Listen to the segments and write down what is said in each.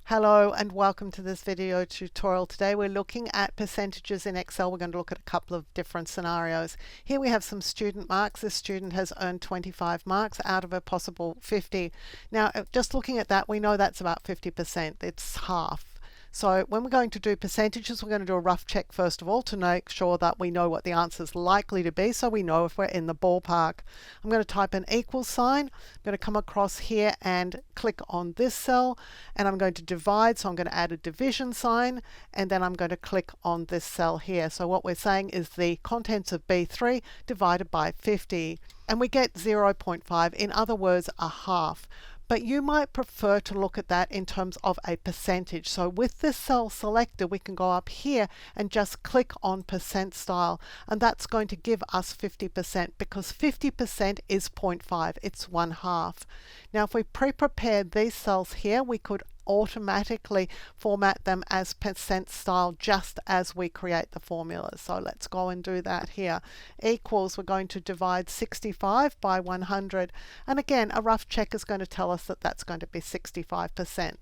Hello and welcome to this video tutorial. Today we're looking at percentages in Excel. We're going to look at a couple of different scenarios. Here we have some student marks. This student has earned 25 marks out of a possible 50. Now just looking at that, we know that's about 50%. It's half. So when we're going to do percentages, we're going to do a rough check first of all to make sure that we know what the answer is likely to be, so we know if we're in the ballpark. I'm going to type an equal sign. I'm going to come across here and click on this cell, and I'm going to divide, so I'm going to add a division sign, and then I'm going to click on this cell here. So what we're saying is the contents of B3 divided by 50, and we get 0.5, in other words, a half. But you might prefer to look at that in terms of a percentage. So with this cell selected, we can go up here and just click on percent style, and that's going to give us 50% because 50% is 0.5, it's 1/2. Now if we pre-prepared these cells here, we could automatically format them as percent style just as we create the formulas. So let's go and do that here. Equals, we're going to divide 65 by 100, and again a rough check is going to tell us that that's going to be 65%.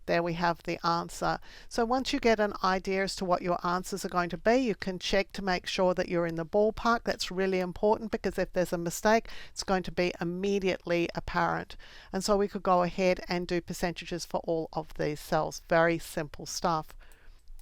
There we have the answer. So once you get an idea as to what your answers are going to be, you can check to make sure that you're in the ballpark. That's really important because if there's a mistake, it's going to be immediately apparent. And so we could go ahead and do percentages for all of these cells. Very simple stuff.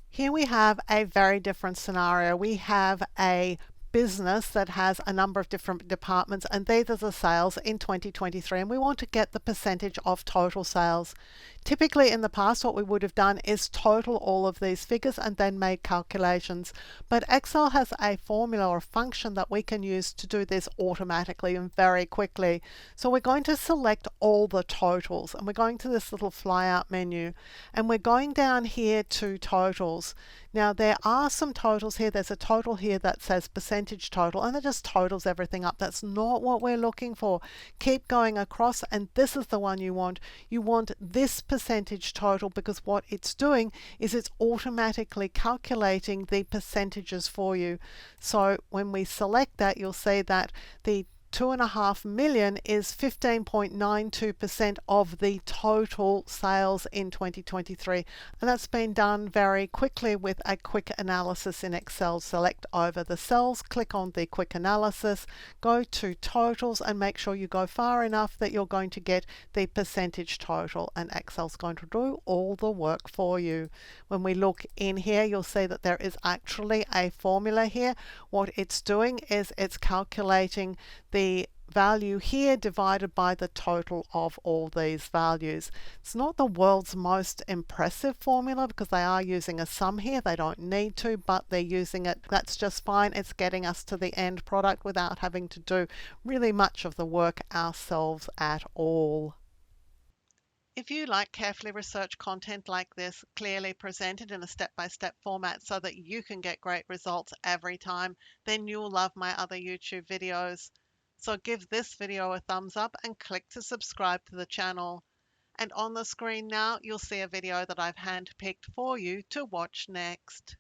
Here we have a very different scenario. We have a business that has a number of different departments, and these are the sales in 2023, and we want to get the percentage of total sales. Typically in the past, what we would have done is total all of these figures and then made calculations, but Excel has a formula or a function that we can use to do this automatically and very quickly. So we're going to select all the totals, and we're going to this little flyout menu, and we're going down here to totals. Now there are some totals here. There's a total here that says percentage total, and it just totals everything up. That's not what we're looking for. Keep going across, and this is the one you want. You want this percentage total because what it's doing is it's automatically calculating the percentages for you. So when we select that, you'll see that the 2.5 million is 15.92% of the total sales in 2023, and that's been done very quickly with a quick analysis in Excel. Select over the cells, click on the quick analysis, go to totals, and make sure you go far enough that you're going to get the percentage total, and Excel's going to do all the work for you. When we look in here, you'll see that there is actually a formula here. What it's doing is it's calculating the value here divided by the total of all these values. It's not the world's most impressive formula because they are using a sum here. They don't need to, but they're using it. That's just fine. It's getting us to the end product without having to do really much of the work ourselves at all. If you like carefully researched content like this, clearly presented in a step-by-step format so that you can get great results every time, then you'll love my other YouTube videos. So give this video a thumbs up and click to subscribe to the channel. And on the screen now, you'll see a video that I've handpicked for you to watch next.